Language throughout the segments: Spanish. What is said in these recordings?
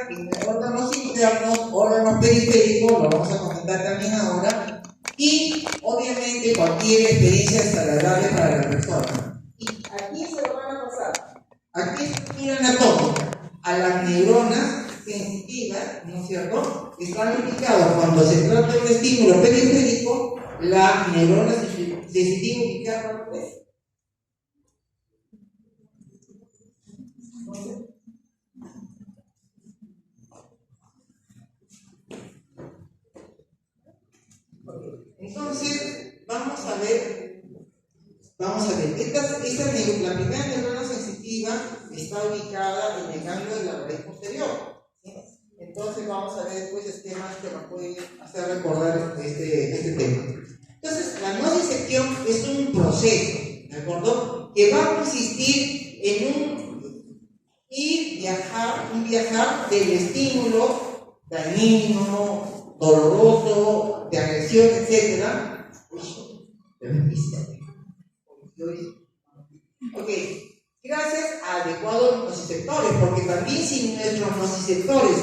ver órganos internos, órganos periféricos, lo vamos a comentar también ahora, y obviamente cualquier experiencia desagradable para la persona. Y aquí se lo van a pasar. Aquí es estructura anatómica. A las neuronas sensitivas, ¿no es cierto?, están ubicadas cuando se trata de un estímulo periférico, la neurona sensitiva ubicada pues. Entonces, vamos a ver, la primera neurona sensitiva está ubicada en el ganglio de la raíz posterior, ¿sí? Entonces vamos a ver después esquemas que nos pueden hacer recordar este tema. Entonces, la nocicepción es un proceso, ¿de acuerdo?, que va a consistir en un viajar del estímulo dañino, doloroso, de agresión, etc. Ok, gracias a adecuados nociceptores, porque también si nuestros nociceptores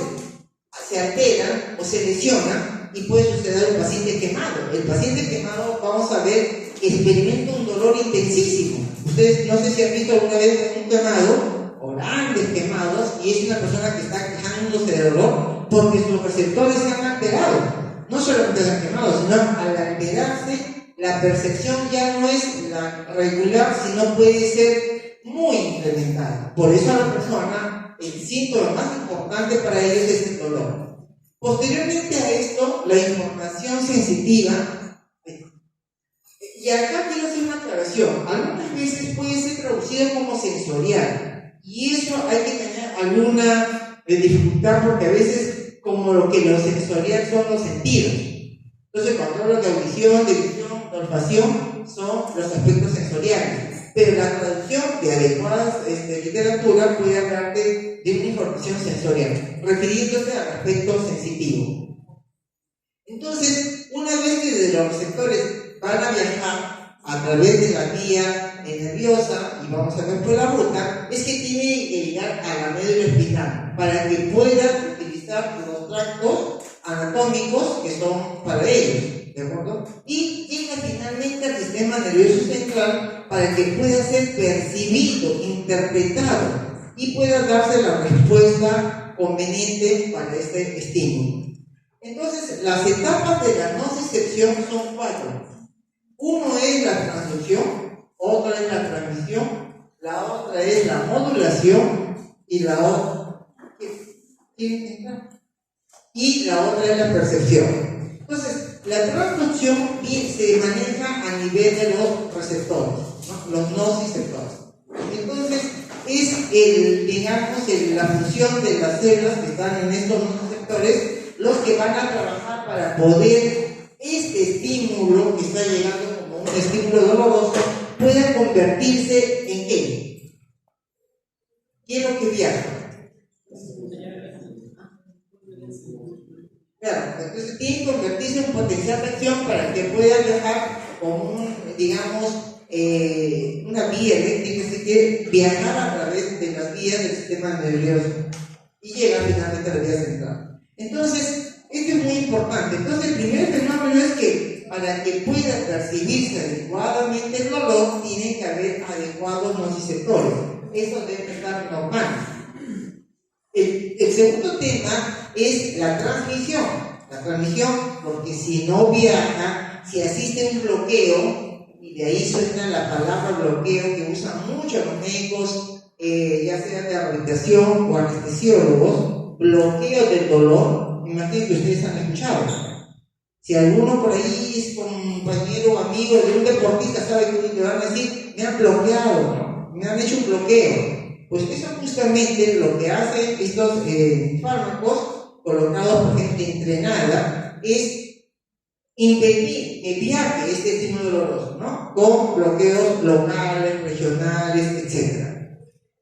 se alteran o se lesionan, y puede suceder un paciente quemado. El paciente quemado, vamos a ver, experimenta un dolor intensísimo. Ustedes no sé si han visto alguna vez un quemado o grandes quemados, y es una persona que está quejándose de dolor porque sus receptores se han alterado. No solamente se han quemado, sino al alterarse, la percepción ya no es la regular, sino puede ser muy incrementada. Por eso a la persona, el síntoma más importante para ellos es el dolor. Posteriormente a esto, la información sensitiva, y acá quiero hacer una aclaración, algunas veces puede ser traducido como sensorial, y eso hay que tener alguna dificultad, porque a veces como lo sensorial son los sentidos. Entonces, cuando hablo de audición, de visión, de olfacción, son los aspectos sensoriales. Pero la traducción de adecuadas literatura puede hablarte de una información sensorial, refiriéndose al aspecto sensitivo. Entonces, una vez que desde los receptores van a viajar a través de la vía nerviosa, y vamos a ver por la ruta, es que tiene que llegar a la médula espinal para que puedan utilizar los tractos anatómicos que son para ellos, ¿de acuerdo? Y llega finalmente al sistema nervioso central para que pueda ser percibido, interpretado y pueda darse la respuesta conveniente para este estímulo. Entonces, las etapas de la nocicepción son 4. Uno es la transducción, otra es la transmisión, la otra es la modulación y la otra es la percepción. Entonces, la transducción se maneja a nivel de los receptores, ¿no? Los nociceptores. Entonces, es la función de las células que están en estos nociceptores los que van a trabajar para poder este estímulo que está llegando como un estímulo doloroso pueda convertirse en ¿qué? ¿Qué es lo que viaja? Claro, entonces tiene que convertirse en potencial de acción para que pueda viajar como una vía eléctrica, así que viajar a través de las vías del sistema nervioso y llegar finalmente a la vía central. Entonces, esto es muy importante. Entonces, el primer fenómeno es que para que pueda percibirse adecuadamente el dolor, tiene que haber adecuados nociceptores. Eso debe estar normal. El segundo tema es la transmisión. La transmisión, porque si no viaja, si existe un bloqueo, y de ahí suena la palabra bloqueo que usan muchos los médicos, ya sea de rehabilitación o anestesiólogos, bloqueo del dolor. Me imagino que ustedes han escuchado. Si alguno por ahí es compañero o amigo de un deportista, sabe que le van a decir, me han bloqueado, ¿no? Me han hecho un bloqueo. Pues eso justamente lo que hacen estos fármacos colocados por gente entrenada es impedir que viaje este estímulo doloroso, ¿no? Con bloqueos locales, regionales, etc.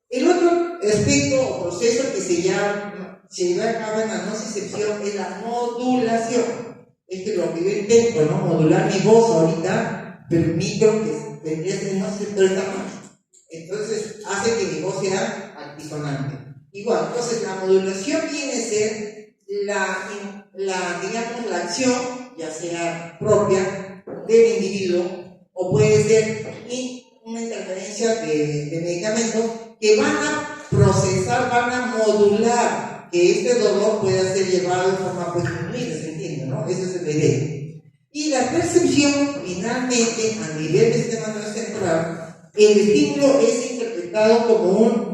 El otro aspecto o proceso que se lleva a cabo en la nocicepción es la modulación. Esto es lo que yo intento, ¿no? Modular mi voz ahorita, pero el micro que tendría que ser nociceptor está mal. Entonces hace que mi voz sea altisonante. Igual, entonces la modulación viene ser digamos, la acción, ya sea propia del individuo, o puede ser una interferencia de medicamentos que van a procesar, van a modular que este dolor pueda ser llevado de forma disminuida, ¿se entiende? ¿No? Esa es la idea. Y la percepción, finalmente, a nivel del sistema nervioso central, el estímulo es interpretado como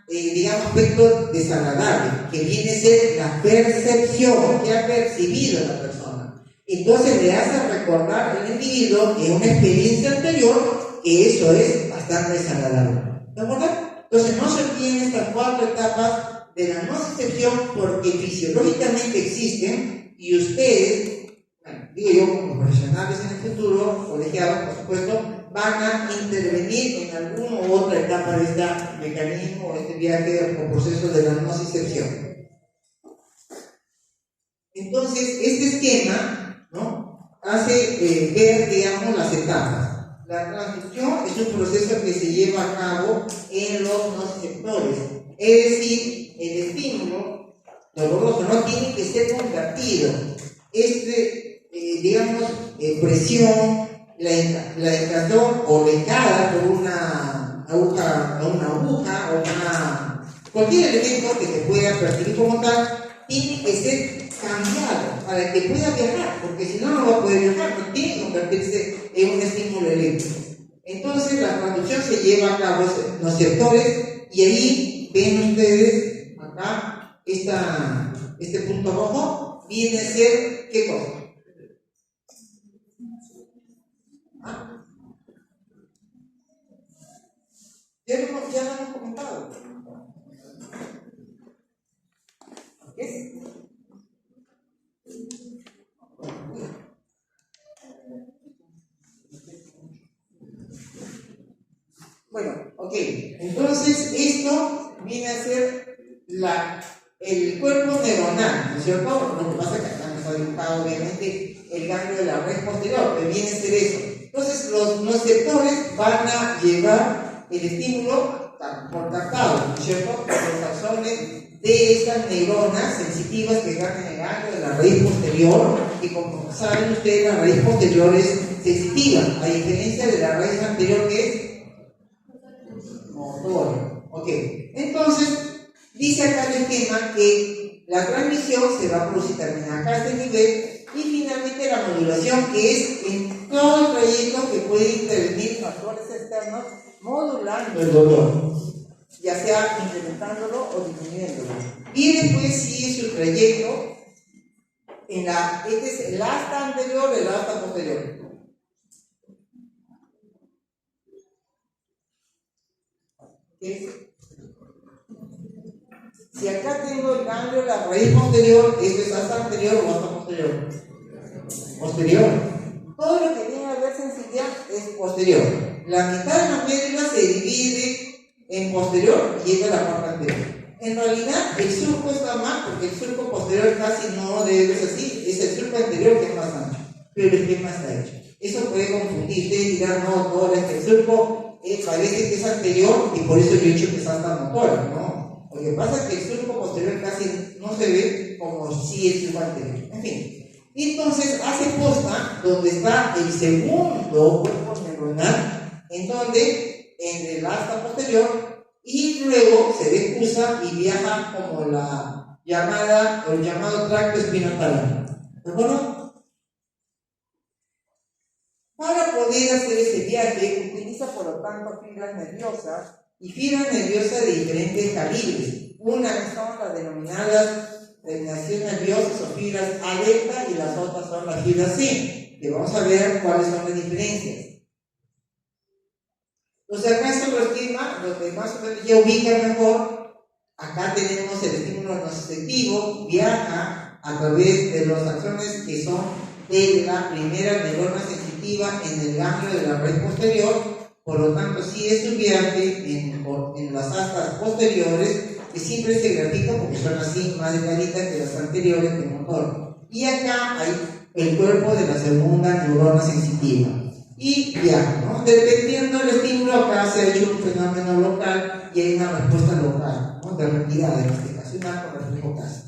digamos, aspecto desagradable, que viene a ser la percepción que ha percibido la persona. Entonces le hace recordar al individuo en una experiencia anterior que eso es bastante desagradable. ¿De acuerdo? Entonces no se olviden estas 4 etapas de la nocicepción porque fisiológicamente existen y ustedes, bueno, digo yo como profesionales en el futuro, colegiados por supuesto, van a intervenir en alguna u otra etapa de este mecanismo, este viaje o proceso de la nocicepción. Entonces, este esquema, ¿no?, hace ver, digamos, las etapas. La transducción es un proceso que se lleva a cabo en los nociceptores, es decir, el estímulo doloroso no tiene que ser convertido. Digamos, presión, la entrada o la entrada por una aguja o cualquier elemento que se pueda percibir como tal, tiene que ser cambiado para que pueda viajar, porque si no, no va a poder viajar, no tiene que convertirse en un estímulo eléctrico. Entonces, la transducción se lleva a cabo en los sectores, y ahí ven ustedes acá, este punto rojo viene a ser, ¿qué cosa? Ya lo hemos comentado. ¿Es? Bueno, ok. Entonces, esto viene a ser el cuerpo neuronal, ¿no es cierto? Lo que pasa es que acá no está dibujado, obviamente, el ganglio de la red posterior, pero viene a ser eso. Entonces, los nociceptores van a llevar el estímulo por captado, ¿no es cierto? Los axones de estas neuronas sensitivas que están en el ganglio de la raíz posterior, y como saben ustedes, la raíz posterior es sensitiva, a diferencia de la raíz anterior que es motor. Ok, entonces, dice acá el esquema que la transmisión se va a producir también acá a este nivel, y finalmente la modulación, que es en todo el trayecto que puede intervenir factores externos modulando el dolor, ya sea incrementándolo o disminuyéndolo. Y después sigue su trayecto este es el asta anterior, el asta posterior. Si acá tengo el ganglio, la raíz posterior, esto es asta anterior o asta posterior. Posterior. Todo lo que tiene a ver sensibilidad es posterior. La mitad de la médula se divide en posterior y llega a la parte anterior. En realidad, el surco está mal porque el surco posterior casi no debe ser así, es el surco anterior que es más ancho, pero el esquema está hecho. Eso puede confundirte y dirán, no, el surco parece que es anterior y por eso yo he dicho que es hasta motora, ¿no? Lo que pasa es que el surco posterior casi no se ve como si el surco anterior. En fin. Entonces hace posta donde está el segundo cuerpo neuronal, en el asta posterior, y luego se descruza y viaja como el llamado tracto espinotalamo. ¿De acuerdo? Para poder hacer ese viaje, utiliza por lo tanto fibras nerviosas y fibras nerviosas de diferentes calibres. Una son las denominadas terminaciones nerviosas o fibras aleta y las otras son las fibras C, que vamos a ver cuáles son las diferencias. Entonces acá está el esquema, los demás ya ubican mejor. Acá tenemos el estímulo nociceptivo, viaja a través de los axones que son de la primera neurona sensitiva en el ganglio de la raíz posterior. Por lo tanto, sí es un viaje en las astas posteriores, que siempre se grafican porque son así más delgaditas que las anteriores del motor. Y acá hay el cuerpo de la segunda neurona sensitiva. Y viaja, ¿no? Dependiendo del estímulo, acá se ha hecho un fenómeno local y hay una respuesta local, ¿no? De retirada en este caso, un arco reflejo casi.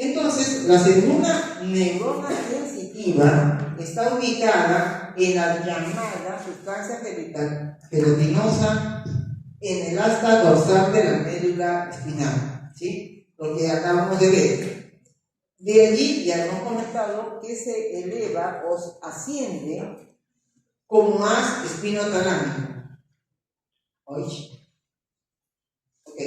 Entonces, la segunda neurona sensitiva está ubicada en la llamada sustancia gelatinosa en el asta dorsal de la médula espinal, ¿sí? Lo que acabamos de ver. De allí ya hemos comentado que se eleva o asciende como haz espinotalámico. ¿Oye? Ok.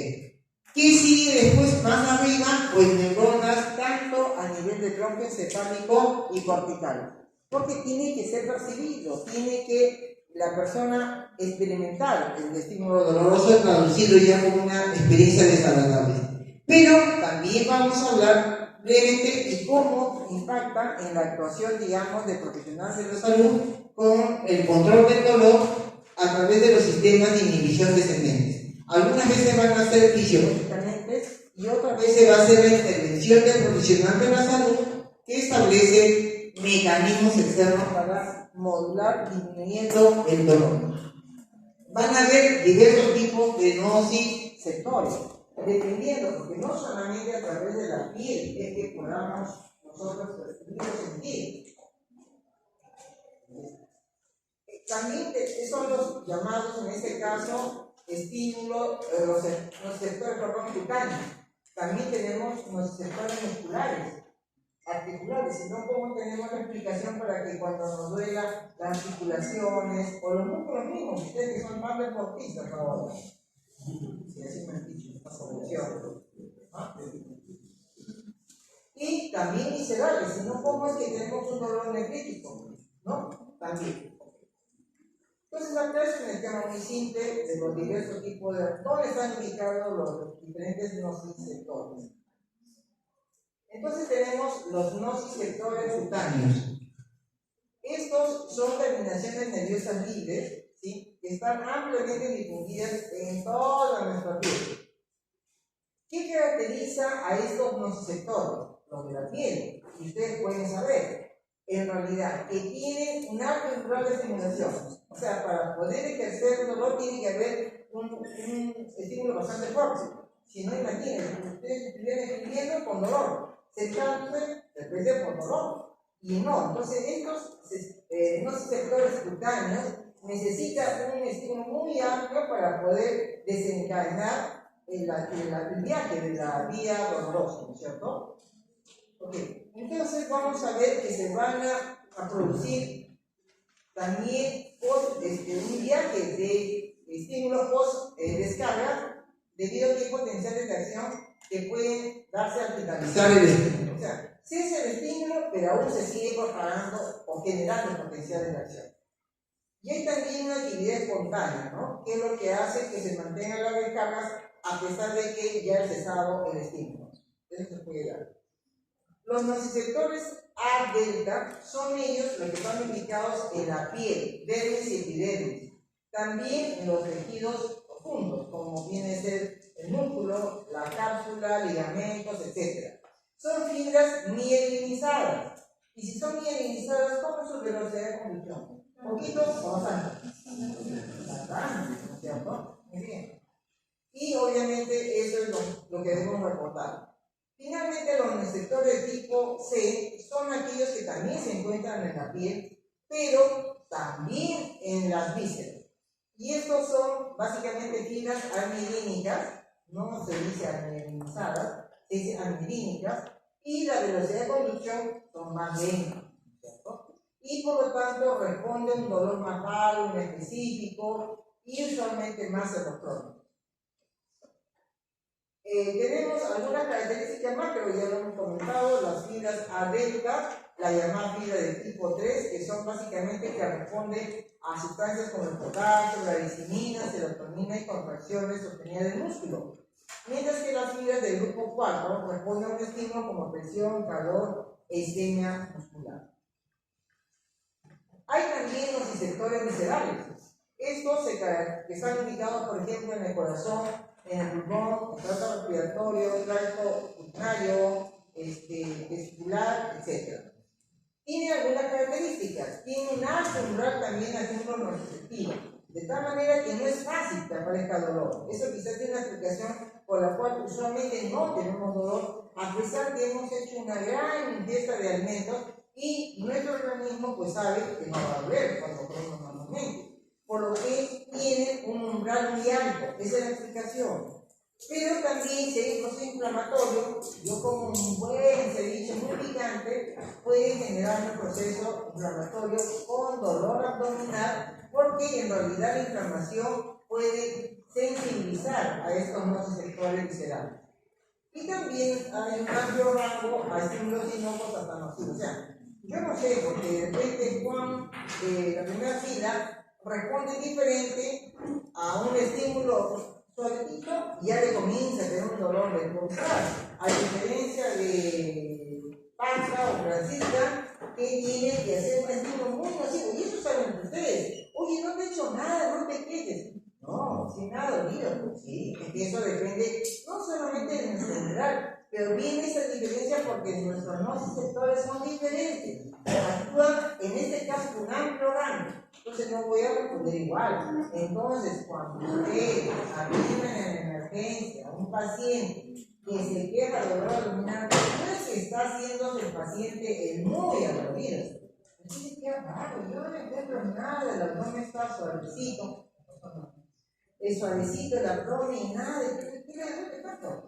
¿Qué sigue después más arriba? Pues neuronas tanto a nivel de tronco encefálico y cortical. Porque tiene que ser percibido, tiene que la persona experimentar el estímulo doloroso, traducido ya como una experiencia desagradable. Pero también vamos a hablar brevemente de cómo impacta en la actuación, digamos, de profesionales de la salud con el control del dolor a través de los sistemas de inhibición descendentes. Algunas veces van a ser fisiológicamente y otras veces va a ser la intervención del profesional de la salud que establece mecanismos externos para modular disminuyendo el dolor. Van a haber diversos tipos de nociceptores, dependiendo, porque no solamente a través de la piel es que podamos nosotros percibir o sentir. También son los llamados, en este caso, estímulos, los nociceptores cutáneos. También tenemos nociceptores musculares, articulares, si no, ¿cómo tenemos la explicación para que cuando nos duela las articulaciones o los músculos mismos, ustedes que son más deportistas ahora? Si así me han dicho, ¿no? Y también viscerales, si no, ¿cómo es que tenemos un dolor nefrítico? ¿No? También. Entonces, acá es un esquema muy simple de los diversos tipos de... ¿Dónde están ubicados los diferentes nociceptores? Entonces tenemos los nociceptores cutáneos. Estos son terminaciones nerviosas libres, ¿sí?, que están ampliamente difundidas en toda nuestra piel. ¿Qué caracteriza a estos nociceptores? Los de la piel. Y ustedes pueden saber, en realidad, que tienen un alto umbral de estimulación. O sea, para poder ejercer el dolor tiene que haber un estímulo bastante fuerte. Si no, imaginen, ustedes estuvieran escribiendo con dolor, sentándose, después por dolor. Y no, entonces estos nociceptores cutáneos necesitan un estímulo muy amplio para poder desencadenar el viaje de la vía dolorosa, ¿no es cierto? Ok, entonces vamos a ver que se van a producir también un viaje de estímulos post-descarga debido a que hay potenciales de acción que pueden darse al vitalizar el estímulo. O sea, cesa el estímulo, pero aún se sigue propagando o generando potenciales de acción. Y hay también una actividad espontánea, ¿no?, que es lo que hace que se mantengan las descargas a pesar de que ya ha cesado el estímulo. Eso se puede dar. Los nociceptores A delta son ellos los que están ubicados en la piel, dermis y epidermis. También en los tejidos profundos, como viene a ser el músculo, la cápsula, ligamentos, etc. Son fibras mielinizadas. Y si son mielinizadas, ¿cómo es su velocidad de conducción? ¿Poquito o bastante? Bastante, ¿no es cierto? Muy bien. Y obviamente eso es lo que debemos reportar. Finalmente, los nociceptores tipo C son aquellos que también se encuentran en la piel, pero también en las vísceras. Y estos son básicamente fibras amirínicas, no se dice amielinizadas, se dice amirínicas, y la velocidad de conducción son más lentas, ¿cierto? Y por lo tanto responden a un dolor más raro, un específico y usualmente más electrónico. Tenemos algunas características más, pero ya lo hemos comentado, las fibras A delta, la llamada fibra de tipo 3, que son básicamente que responden a sustancias como el potasio, la lisina, serotonina y contracciones sostenidas del músculo. Mientras que las fibras del grupo 4 responden a un estímulo como presión, calor e isquemia muscular. Hay también los nociceptores viscerales. Estos que están ubicados, por ejemplo, en el corazón, en el pulmón, el tracto respiratorio, el tracto urinario, vesicular, etc. Tiene algunas características. Tiene un alto umbral también al estímulo nociceptivo, de tal manera que no es fácil que aparezca dolor. Eso quizás tiene una explicación por la cual usualmente no tenemos dolor a pesar que hemos hecho una gran ingesta de alimentos y nuestro organismo pues sabe que no va a doler cuando comemos normalmente, por lo que tiene un umbral muy alto. Esa es la explicación. Pero también si hay un proceso inflamatorio, yo como un buen ceviche muy picante, puede generar un proceso inflamatorio con dolor abdominal, porque en realidad la inflamación puede sensibilizar a estos nociceptores viscerales. Y también hay un amplio rango a estímulos inocuos hasta nocivos. O sea, yo no sé, porque de repente Juan de la primera fila responde diferente a un estímulo suavecito y ya le comienza a tener un dolor de cruzar, a diferencia de Panza o Francisca, que tiene que hacer un estímulo muy nocivo. Y eso saben ustedes. Oye, no te he hecho nada, no te quejes. No, sin nada dolido, pues sí, que eso depende no solamente de nuestro umbral, pero viene esa diferencia porque nuestros nociceptores son diferentes, actúan en este caso con un amplio rango, entonces no voy a responder igual. Entonces, cuando usted atiende en emergencia a un paciente que se queja de dolor abdominal, no es que está haciendo el paciente el muy adolorido. Entonces, qué raro, yo no encuentro nada, el abdomen está suavecito. Es suavecito el abdomen, nada, ¿qué pasa?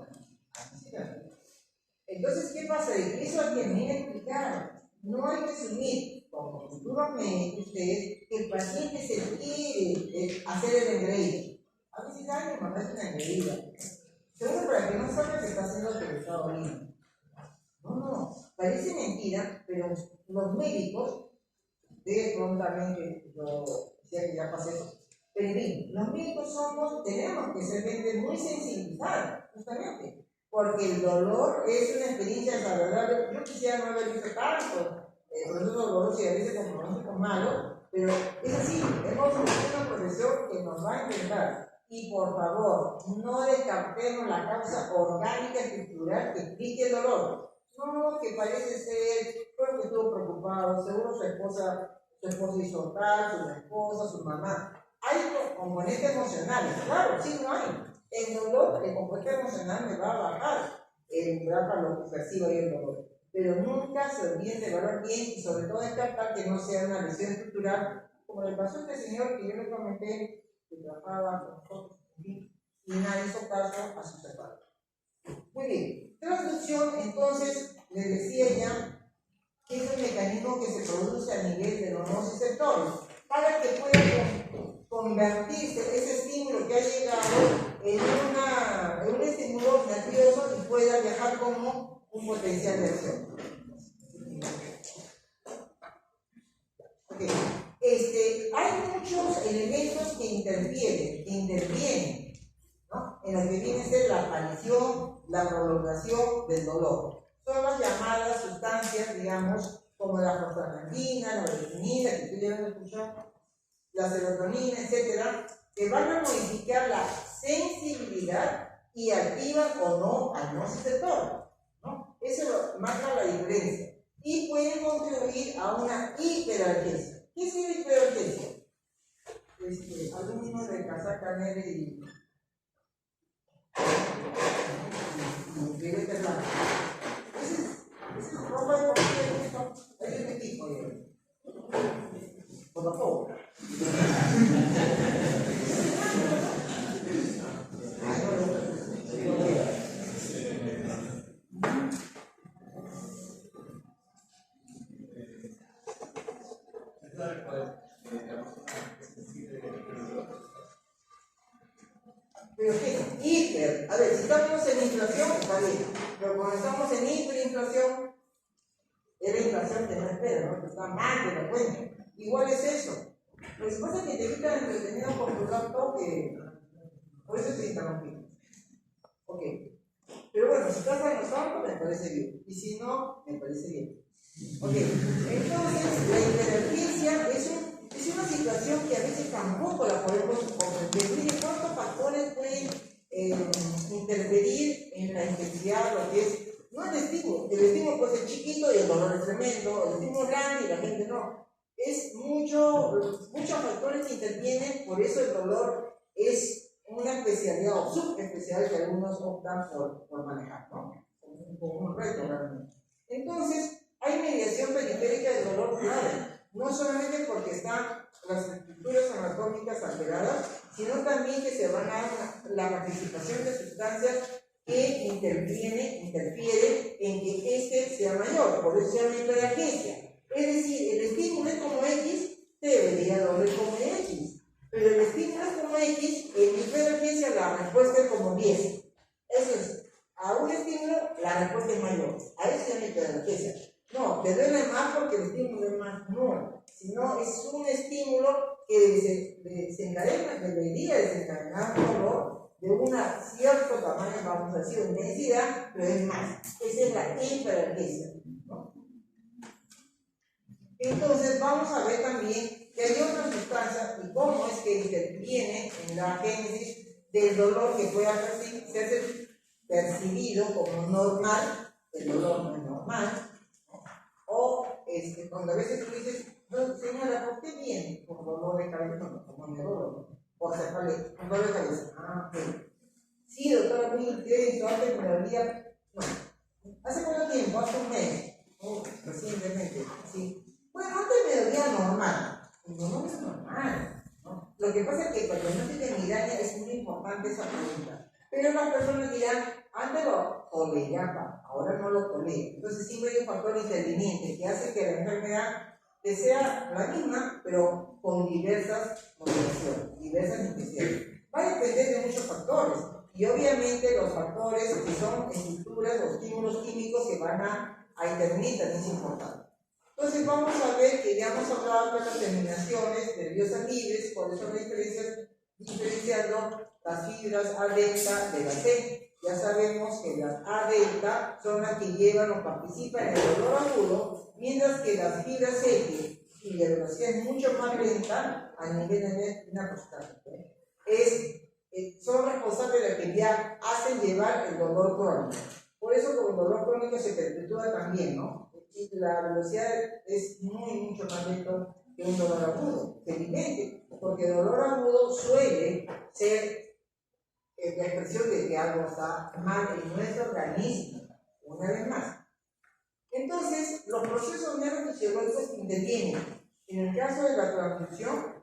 Entonces, ¿qué pasa? De que eso hay que bien explicar. No hay que asumir, como cultura médica, ustedes, que el paciente se quiere hacer el engreído. A veces alguien me hace una engreída. Seguro para que no sabe que está haciendo lo que le está doliendo. No, parece mentira, pero los médicos, prontamente, yo decía que ya pasé eso. Pero bien, los médicos tenemos que ser gente muy sensibilizada, justamente, porque el dolor es una experiencia desagradable. Yo quisiera no haber visto tanto procesos dolorosos y a veces con pronósticos malos, pero es así, hemos visto una profesión que nos va a enfrentar. Y por favor, no descartemos la causa orgánica estructural que explique el dolor. No, que parece ser, creo que estuvo preocupado, seguro su esposa hizo tal, su esposa, su mamá. Hay componentes emocionales, claro, sí, no hay. El dolor, el componente emocional me va a bajar el umbral para lo que percibo y el dolor. Pero nunca se olviden de evaluar bien y sobre todo descartar que no sea una lesión estructural, como le pasó a este señor que yo le comenté, que trabajaba con nosotros, y nadie hizo caso a su separación. Muy bien, transducción, entonces, les decía ya, que es el mecanismo que se produce a nivel de los nociceptores, para que pueda convertirse ese estímulo que ha llegado en un estímulo nervioso y pueda viajar como un potencial de acción. Okay. Hay muchos elementos que intervienen, ¿no? En lo que viene a ser la aparición, la prolongación del dolor. Son las llamadas sustancias, digamos, como la prostaglandina, la leptina, que ustedes ya han escuchado, la serotonina, etcétera, que van a modificar la sensibilidad y activan o no al nociceptor, ¿no? Eso marca la diferencia. Y pueden contribuir a una hiperalgesia. ¿Qué es una hiperalgesia? Alumnos de casaca negra y violeta blanca. Ese es ropa de esto. Hay este tipo de. Por favor. Pero ¿qué? Hiper. A ver, si estamos en inflación, está bien. Pero cuando estamos en hiperinflación, es la inflación que no espera, ¿no? Que está mal de la cuenta. Igual es eso. Lo que pasa es que te quitan entretenido por tu laptop, que por eso te interrumpí. Ok. Pero bueno, si estás anotando, me parece bien. Y si no, me parece bien. Ok. Entonces, la hiperalgesia es una situación que a veces tampoco la podemos comprender. Mire, ¿cuántos factores pueden interferir en la intensidad, lo que es? No el estímulo. El estímulo puede ser chiquito y el dolor es tremendo. El estímulo es grande y la gente no. Es muchos factores que intervienen, por eso el dolor es una especialidad o subespecialidad que algunos optan por manejar, ¿no? un reto realmente. Entonces, hay mediación periférica del dolor grave, no solamente porque están las estructuras anatómicas alteradas, sino también que se van a dar la participación de sustancias que interfieren en que este sea mayor, por eso se llama hiperalgesia. Es decir, el estímulo es como X, te debería doler como X, pero el estímulo es como X, en hiperalgesia la respuesta es como 10. Eso es, a un estímulo la respuesta es mayor, a eso se llama hiperalgesia. No, te duele más porque el estímulo es más, no, sino es un estímulo que desencadena, que debería desencadenar un dolor de un cierto tamaño, vamos a decir, intensidad, pero es más. Esa es la hiperalgesia, ¿no? Entonces vamos a ver también que hay otras sustancias y cómo es que interviene en la génesis del dolor que pueda ser percibido como normal. El dolor no es normal, ¿no? O cuando a veces tú dices, no, señora, ¿por qué viene con dolor de cabeza? No, como neurólogo, por cefalea, con dolor de cabeza. Ah, ok. Sí, doctora, muy intenso, antes me dolía. No. ¿Hace cuánto tiempo? Hace un mes. Recientemente, sí. Bueno, antes me dolía normal. No es normal, ¿no? Lo que pasa es que cuando no tiene migraña es muy importante esa pregunta. Pero las personas dirán, antes lo toleraba, ahora no lo tolero. Entonces siempre hay un factor interviniente que hace que la enfermedad sea la misma, pero con diversas modulaciones, diversas intensidades. Va a depender de muchos factores. Y obviamente los factores que son estructuras o estímulos químicos que van a intervenir también es importante. Entonces vamos a ver que ya hemos hablado de las terminaciones nerviosas libres, cuáles son las diferencias, diferenciando las fibras A delta de la T. Ya sabemos que las A delta son las que llevan o participan en el dolor agudo, mientras que las fibras X, cuya velocidad es mucho más lenta a nivel de una constante, son responsables de que ya hacen llevar el dolor crónico. Por eso, como el dolor crónico se perpetúa también, ¿no? La velocidad es mucho más lento que un dolor agudo, felizmente, porque el dolor agudo suele ser la expresión de que algo está mal en nuestro organismo, una vez más. Entonces, los procesos neurofisiológicos que intervienen. En el caso de la transducción,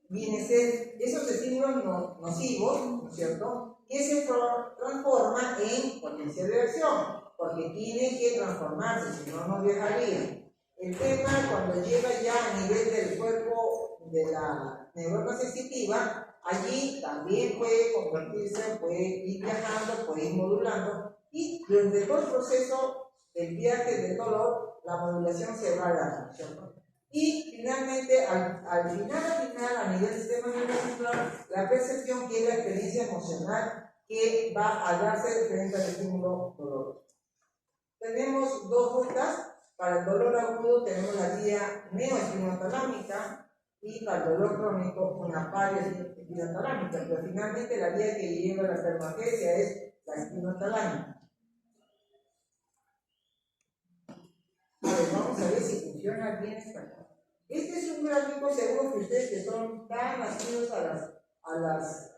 viene a ser esos estímulos nocivos, ¿no es cierto?, que se transforma en potencial de reacción, porque tiene que transformarse, si no, no viajaría. El tema, cuando llega ya a nivel del cuerpo de la neurona sensitiva, allí también puede convertirse, puede ir viajando, puede ir modulando, y durante todo el proceso del viaje del dolor, la modulación se va a dar, ¿cierto? Y finalmente, al final, a nivel del sistema neuromuscular, la percepción que es la experiencia emocional que va a darse frente al estímulo doloroso. Tenemos dos rutas. Para el dolor agudo tenemos la vía neoespinotalámica y para el dolor crónico una paraespinotalámica, pero finalmente la vía que lleva a la espermatogenesia es la espinotalámica. Vamos a ver si funciona bien esta. Este es un gráfico, seguro que ustedes que son tan nacidos a las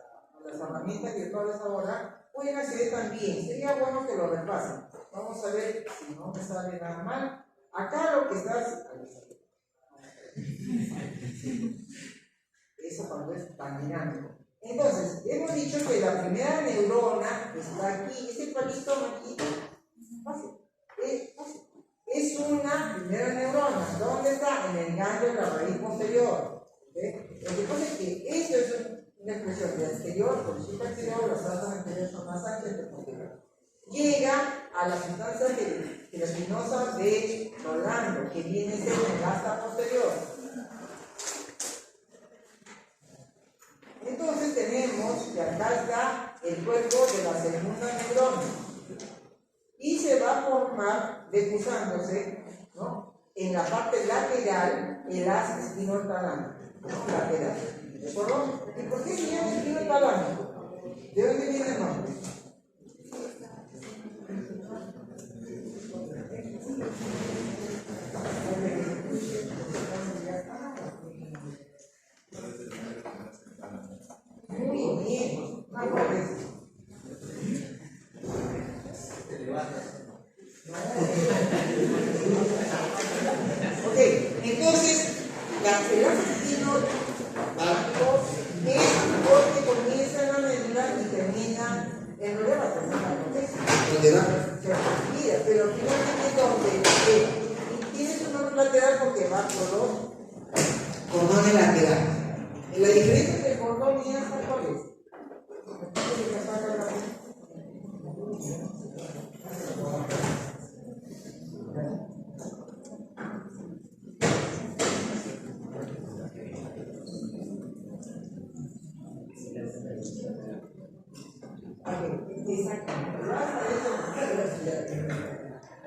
herramientas virtuales ahora, pueden acceder también. Sería bueno que lo repasen. Vamos a ver si no me sale nada mal. Acá lo que está... Eso cuando es tan dinámico. Entonces, hemos dicho que la primera neurona está aquí. Este palito aquí, fácil. Es una primera neurona. ¿Dónde está? En el ganglio de la raíz posterior. ¿Okay? Lo que pasa es que esto es una expresión de anterior, por su anterior, las trazas anteriores son más anchas que posterior. Llega a la sustancia gelatinosa de Rolando, que viene a ser el asta posterior. Entonces tenemos que acá está el cuerpo de la segunda neurona. Y se va a formar defusándose, ¿no?, en la parte lateral el haz espinotalámico, ¿no?, lateral. ¿De acuerdo? ¿Y por qué se llama espinotalámico? ¿De dónde viene el nombre? Muy bien. Te levantas. Ok, entonces, el asesino básico es porque comienza en la médula y termina en lo de la pero finalmente donde tiene su nombre lateral porque va por los cordones laterales. La diferencia entre el cordón y esta, ¿cuál es?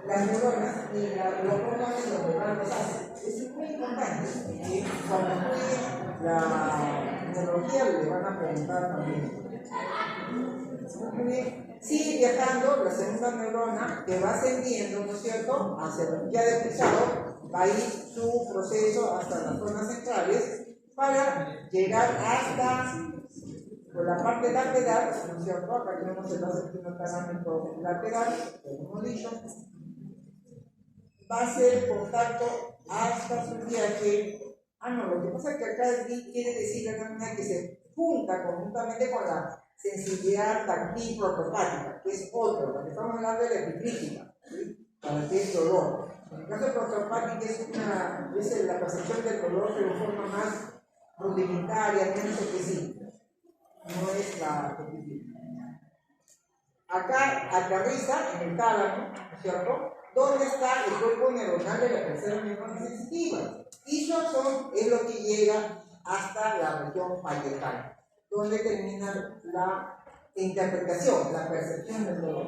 Las neuronas y los órganos y los órganos hacen. Es muy importante. Cuando estudien la neurología le van a preguntar también. Sigue viajando la segunda neurona que va ascendiendo, ¿no es cierto? Hacia el ya deslizado, va a ir su proceso hasta las zonas centrales para llegar hasta por la parte lateral, ¿no es cierto? Acá tenemos el asentamiento lateral, como hemos dicho. Va a ser el contacto hasta su viaje. Lo que pasa es que acá quiere decir la nómina que se junta conjuntamente con la sensibilidad táctil protopática, que es otro, porque estamos hablando de la epicrítica, ¿sí? Para que es dolor. En el caso protopática es la percepción del dolor, pero de forma más rudimentaria, menos específica. No es la epicrítica. Acá aterriza en el tálamo, ¿no es cierto? ¿Dónde está el cuerpo neuronal de la tercera neurona sensitiva? Y su axón es lo que llega hasta la región parietal, donde termina la interpretación, la percepción del dolor.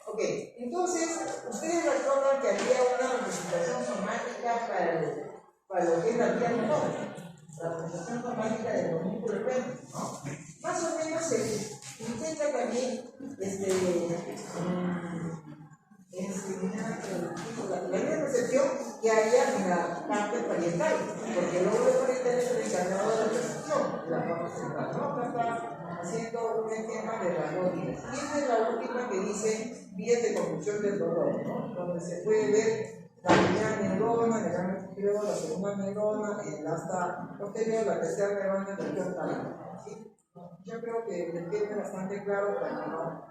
Ok, entonces, ustedes recuerdan que había una representación somática para lo que es la vía motora. La representación somática del músculo recto, ¿no? Más o menos se intenta también enseñar la misma percepción que haya en la parte parietal, porque el lóbulo parietal es el encargado de la percepción de la parte central, ¿no? Acá está haciendo un esquema de las dos vías. Y esta es la última que dice vías de conducción del dolor, ¿no? Donde se puede ver la primera neurona, el gran posterior, la segunda neurona, el asta posterior, la tercera neurona, el región tálamo. ¿Sí? Yo creo que el tema es bastante claro, pero no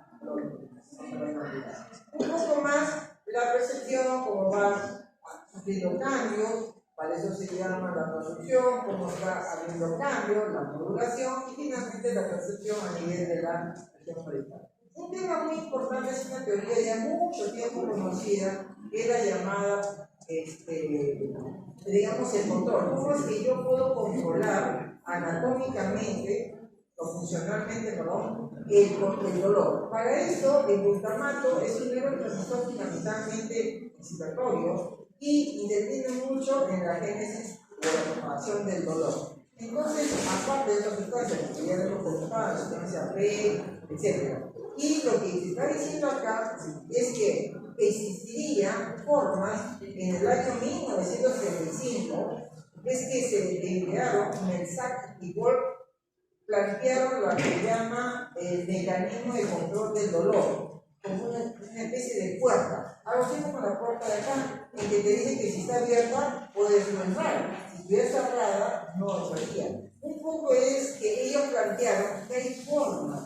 un poco más la percepción, cómo va habiendo cambios, para eso se llama la traducción, cómo está habiendo cambios, la modulación y finalmente la percepción a nivel de la región parietal. Un tema muy importante es una teoría ya mucho tiempo conocida, que es la llamada, digamos, el control. ¿Cómo es que yo puedo controlar anatómicamente o funcionalmente, perdón, el dolor? Para esto, el glutamato es un neurotransmisor fundamentalmente excitatorio y interviene mucho en la génesis de la formación del dolor. Entonces, aparte de otras sustancias, como ya hemos comentado, la sustancia B, etc. Y lo que se está diciendo acá es que existirían formas en el año 1935, es que se idearon Melzack y Wolf, plantearon lo que llama el mecanismo de control del dolor, como una especie de puerta. Algo así como la puerta de acá, en que te dice que si está abierta puedes no entrar, si estuviera cerrada no entraría. Un poco es que ellos plantearon que hay formas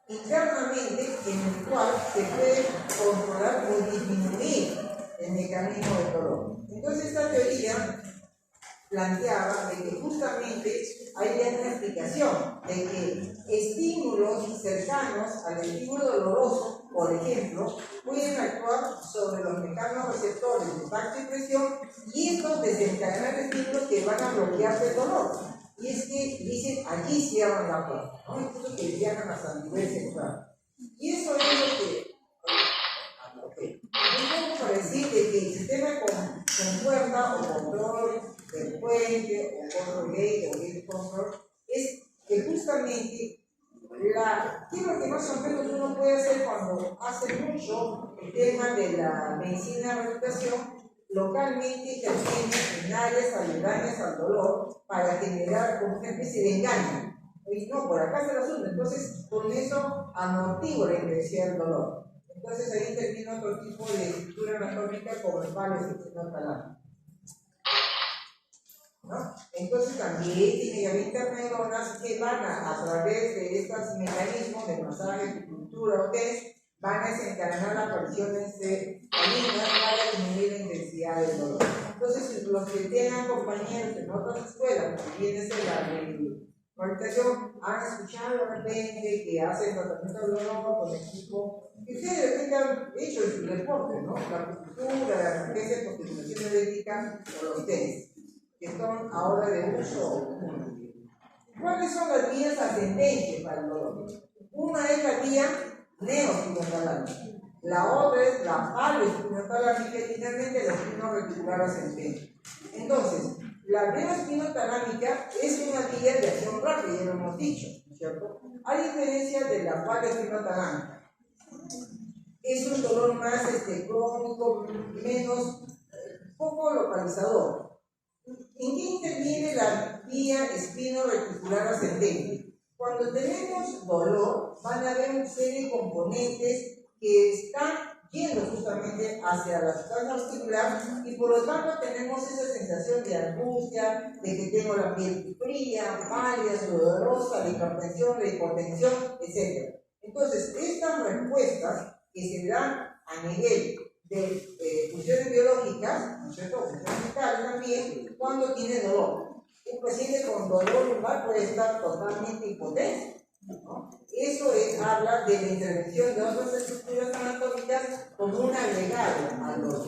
internamente en el cual se puede controlar o disminuir el mecanismo del dolor. Entonces esta teoría planteaba de que justamente hay una explicación de que estímulos cercanos al estímulo doloroso, por ejemplo, pueden actuar sobre los mecanismos receptores de tacto y presión y estos desencadenan estímulos que van a bloquear el dolor. Y es que dicen, aquí cierran la puerta, ¿no? Incluso que viajan hasta el nivel central. Y eso es lo que... Un poco para decir de que el sistema con puerta o control del puente o control gate o gate control es que justamente ¿qué es lo que más o menos uno puede hacer cuando hace mucho el tema de la medicina de rehabilitación? Localmente interviene en áreas aledañas al dolor para generar una especie de engaño. Y no, por acá está el asunto. Entonces, con eso amortigua la intensidad del dolor. Entonces, ahí interviene otro tipo de estructura anatómica como el palo espinotalámico, ¿no? Entonces, también tiene ya interneuronas que van a través de estos mecanismos de masaje, acupuntura o test, van a desencadenar la aparición de cefalinas para disminuir la intensidad del dolor. Entonces, los que tengan compañeros en otras escuelas, como viene a ser la rehabilitación, han escuchado de repente que hacen tratamiento del dolor con equipo que ustedes de repente han hecho en su deporte, ¿no? La acupuntura, la analgesia por estimulación eléctrica o los test, que son ahora de uso común. ¿Cuáles son las vías ascendentes para el dolor? Una es la vía neoespinotalámica, la otra es la aloespinotalámica y finalmente la espino-reticular ascendente. Entonces, la neoespinotalámica es una vía de acción rápida, ya lo hemos dicho, ¿cierto? A diferencia de la aloespinotalámica. Es un dolor más crónico, menos, poco localizador. ¿En qué interviene la vía espino-reticular ascendente? Cuando tenemos dolor, van a haber una serie de componentes que están yendo justamente hacia la sustancia articular y por lo tanto tenemos esa sensación de angustia, de que tengo la piel fría, pálida, sudorosa, de hipertensión, de hipotensión, etc. Entonces, estas respuestas que se dan a nivel de funciones biológicas, ¿no es cierto? Funciones vitales también, cuando tiene dolor. Un paciente con dolor lumbar puede estar totalmente impotente, ¿no? Eso habla de la intervención de otras estructuras anatómicas como un agregado al dolor.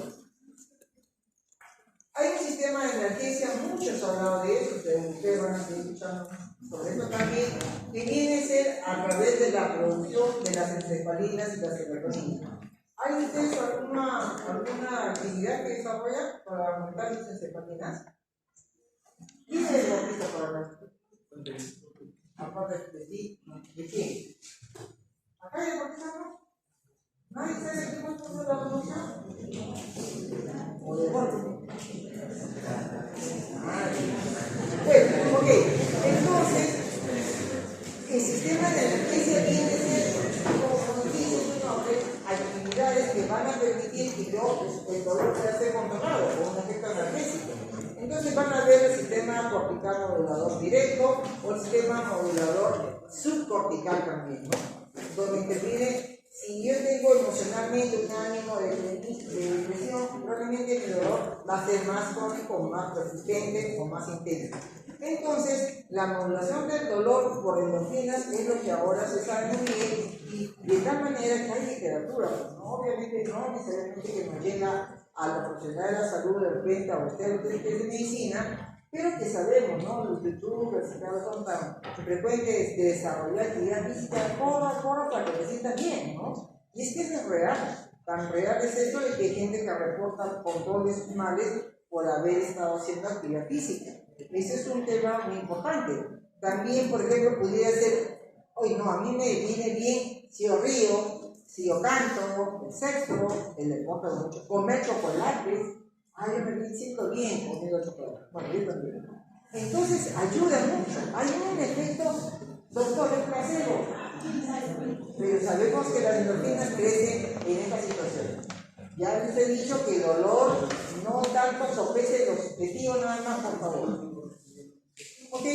Hay un sistema de analgesia, muchos han hablado de eso, ustedes van a estar escuchando sobre esto también, que viene a ser a través de la producción de las encefalinas y las serotoninas. ¿Hay ustedes alguna actividad que desarrollan para aumentar sus encefalinas? ¿Quién es el poquito para hablar? Aparte de ti, ¿de quién? ¿Acá hay algo? ¿Nadie sabe de qué más puso la revolución? ¿O de golpe? Bueno, ok. Entonces, el sistema de analgesia tiene que ser, como dice su nombre, actividades que van a permitir que el dolor pueda ser controlado con un efecto analgésico. Entonces van a ver el sistema cortical modulador directo o el sistema modulador subcortical también, ¿no? Donde interviene, si yo tengo emocionalmente un ánimo de depresión, probablemente mi dolor va a ser más crónico, más persistente o más intenso. Entonces, la modulación del dolor por endorfinas es lo que ahora se sabe muy bien y de tal manera que hay literatura, ¿no? Obviamente no necesariamente que nos llega a los profesionales de la salud de repente a ustedes de medicina, pero que sabemos, ¿no? Los youtubers y tal son tan frecuentes de desarrollar actividad física, corra para que te sientas bien, ¿no? Y es que eso es real, tan real es eso de que hay gente que reporta controles males por haber estado haciendo actividad física. Ese es un tema muy importante. También, por ejemplo, pudiera ser, oye, no, a mí me viene bien si yo río, si yo canto, el sexo, el deporte mucho, comer chocolates. Yo me siento bien comiendo chocolate. Bueno, yo también. Entonces, ayuda mucho. Hay un efecto, doctor, es placebo. Pero sabemos que las endorfinas crecen en esta situación. Ya les he dicho que el dolor no tanto sopese los objetivos, nada más, por favor. ¿Ok?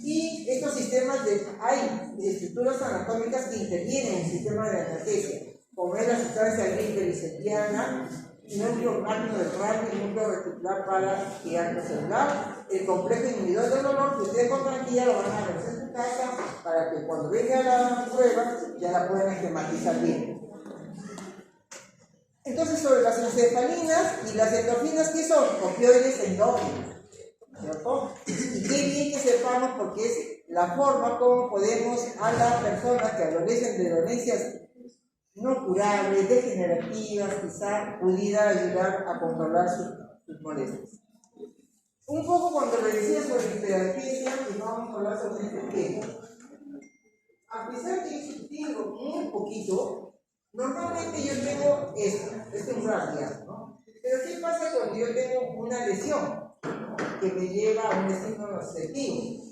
Y estos sistemas hay estructuras anatómicas que intervienen en el sistema de analgesia, como es la sustancia gliceriana, núcleo máquina del cráneo y núcleo reticular para gigante celular, el complejo inhibidor del dolor, que ustedes con tranquilidad lo van a ver en su casa para que cuando venga la prueba ya la puedan esquematizar bien. Entonces, sobre las encefalinas y las endorfinas, ¿qué son? Opioides endógenos, ¿cierto? Y qué bien que sepamos porque es la forma como podemos a las personas que adolecen de dolencias no curables, degenerativas, quizá pudiera ayudar a controlar sus molestias. Un poco cuando le decía sobre hiperalgesia, y vamos a hablar sobre este tema. A pesar de que tengo muy poquito, normalmente yo tengo este umbral, ¿no? Pero ¿qué pasa cuando yo tengo una lesión que me lleva a un destino receptivo?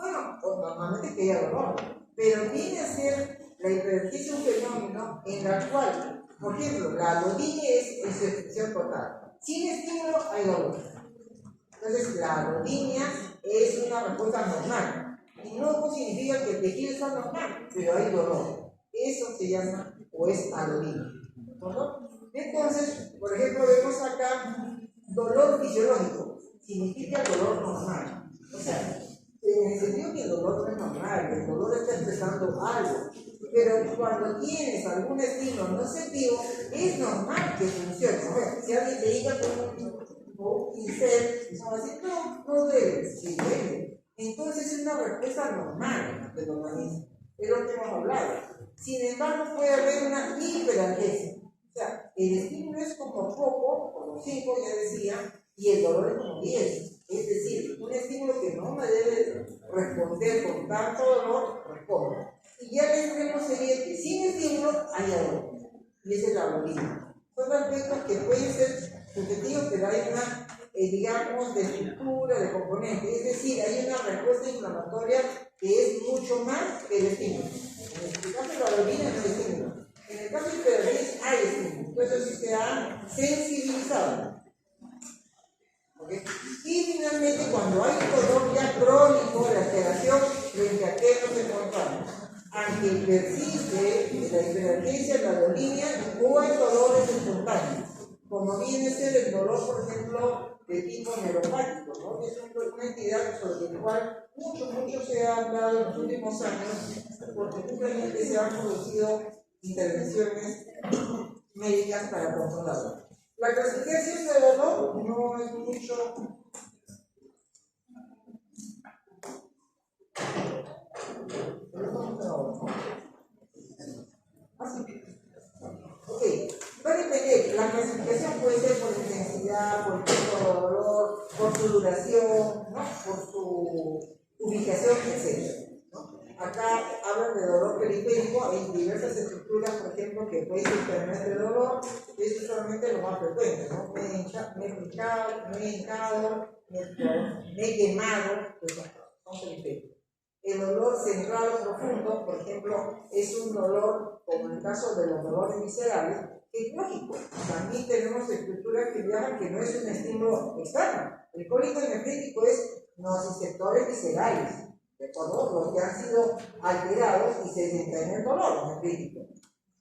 Bueno, pues normalmente que haya dolor, pero viene a ser la hiperalgesia un fenómeno en el cual, por ejemplo, la alodinia es en su expresión total. Sin estímulo hay dolor. Entonces, la alodinia es una respuesta normal. Y no significa que el tejido está normal, pero hay dolor. Eso se llama, o es alodinia. ¿No? Entonces, por ejemplo, vemos acá dolor fisiológico. Significa dolor normal. O sea, en el sentido que el dolor no es normal, que el dolor está expresando algo. Pero cuando tienes algún estímulo no sentido, es normal que funcione. O sea, si alguien te diga como un pincel, y va a decir, no duele, sí duele. Entonces es una respuesta normal del organismo. Es lo que hemos hablado. Sin embargo, puede haber una hiperalgesia. O sea, el estímulo es como poco, como 5 ya decía, y el dolor es como 10. Es decir, un estímulo que no me debe responder con tanto dolor, responde. Y ya el extremo sería que sin estímulo haya dolor. Y esa es la alodinia. Son aspectos que pueden ser subjetivos, pero hay una, digamos, de estructura, de componente. Es decir, hay una respuesta inflamatoria que es mucho más que el estímulo. En el caso de la alodinia no hay estímulo. En el caso de hiperalgesia hay estímulo. Entonces se ha sensibilizado. ¿Okay? Y finalmente, cuando hay dolor ya crónico, la alteración frente a qué nos encontramos. Aunque persiste la hiperalgesia, la alodinia o hay dolores espontáneos, como viene a ser el dolor, por ejemplo, de tipo neuropático, ¿no? Es una entidad sobre la cual mucho se ha hablado en los últimos años, porque justamente se han producido intervenciones médicas para controlarlo. La clasificación de dolor no es mucho. Ok, para entender, la clasificación puede ser por intensidad, por tipo de dolor, por su duración, ¿no? Por su ubicación, etc. ¿No? Acá hablan de dolor periférico, hay diversas estructuras, por ejemplo, que pueden intervenir de dolor, y eso es solamente lo más frecuente, ¿no? Me he hincado, me he quemado, pues son periféricos. El dolor central o profundo, por ejemplo, es un dolor, como en el caso de los dolores viscerales, que es lógico. También tenemos estructuras que viajan que no es un estímulo externo. El cólico energético es nociceptores viscerales, ¿de acuerdo? Los que han sido alterados y se desencadena el dolor energético.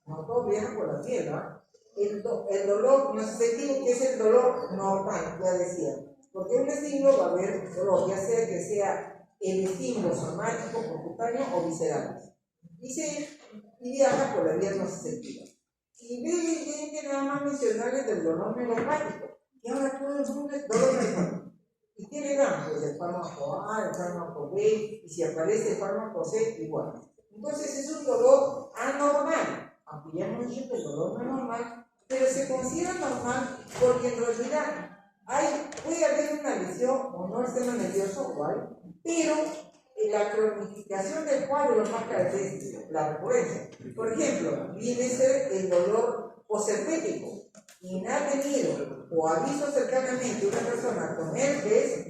No todos viajan por la piel, ¿no? El dolor nociceptivo, que es el dolor normal, ya decía. Porque un estímulo va a haber dolor, ya sea que sea el estímulo somático, cutáneo o visceral. Y viaja por la vía nociceptiva. Y tienen que nada más mencionarles del dolor neuropático. Y ahora todo el mundo es dolor neuropático. ¿Y qué le dan? Pues el fármaco A, el fármaco B, y si aparece el fármaco C, igual. Entonces es un dolor anormal. Aunque ya hemos dicho que el dolor no es normal, pero se considera normal porque en realidad puede haber una lesión o no el sistema nervioso igual, pero la cronificación del cuadro es más característica, la recurrencia. Por ejemplo, viene a ser el dolor posherpético. Quien ha tenido o ha visto cercanamente una persona con herpes,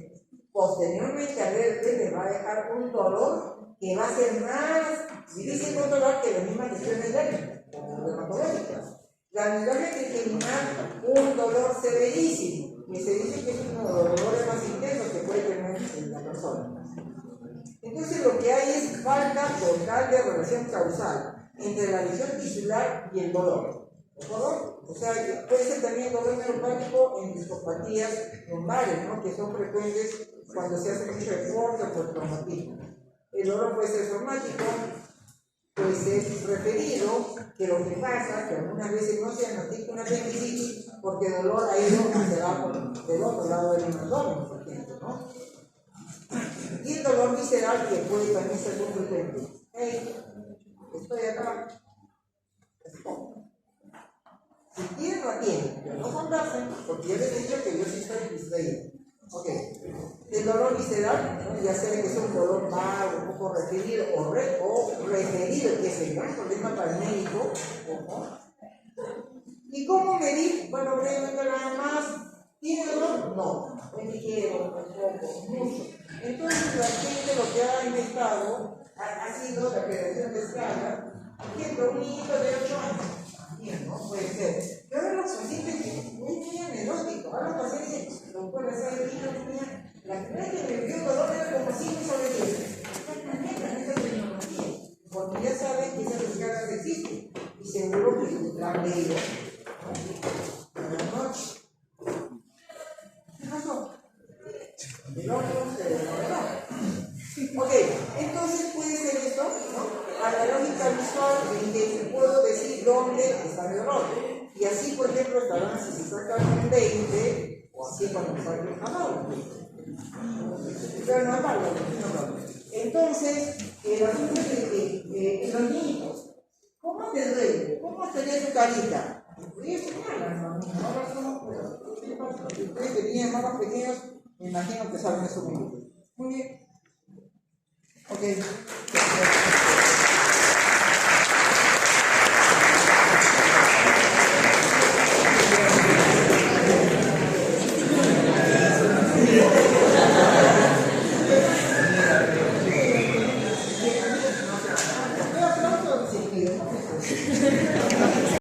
posteriormente al herpes le va a dejar un dolor que va a ser más difícil de controlar que las mismas lesiones dermatológicas. La migraña trigeminal, un dolor severísimo, que se dice que es uno de los dolores más intensos que puede tener en la persona. Entonces lo que hay es falta total de relación causal entre la lesión tisular y el dolor. ¿De acuerdo? O sea, puede ser también dolor neuropático en discopatías lumbares, ¿no? Que son frecuentes cuando se hace mucho deporte o por traumatismo. El dolor puede ser somático, puede ser referido, que lo que pasa, que algunas veces no se diagnostica una apendicitis porque el dolor ha ido hacia abajo del otro lado del abdomen, por ejemplo, ¿no? Y el dolor visceral que puede también ser muy frecuente. Hey, estoy acá. Si tienen, no atienden, pero no conversen, porque yo les he dicho que yo sí estoy distraído. Ok. El dolor visceral, ¿no? Ya sea que es un dolor vago, un poco referido o referido, que es el gran problema para el médico. ¿No? ¿Y cómo medir? Bueno, brevemente nada más. ¿Tiene dolor? No. Es ligero, es poco, mucho. Entonces la gente lo que ha inventado ha sido la prevención de escala. Por ejemplo, un niñito de 8 años. Bien, ¿no? Puede ser. Pero ahora los pacientes muy anecdóticos. Ahora los pacientes, doctor, esa niña, la primera que me dio dolor era como 5 sobre 10. Esta tecnología. Porque ya saben que esas escalas existen. Y seguro que la han leído. Buenas noches. ¿Qué pasó? El otro se desmoronó. Ok, entonces puede ser esto, ¿no? A la lógica visual en que puedo decir dónde está mi dolor. Y así, por ejemplo, estarán si se sacan un 20 o así cuando me salga el calor. Pero no es malo, entonces, el asunto es que los niños, ¿cómo te duele? ¿Cómo tenés tu carita? Voy a enseñarla, ¿no? Ahora somos, si ustedes tenían más pequeños, me imagino que saben eso muy bien. Muy bien. Ok.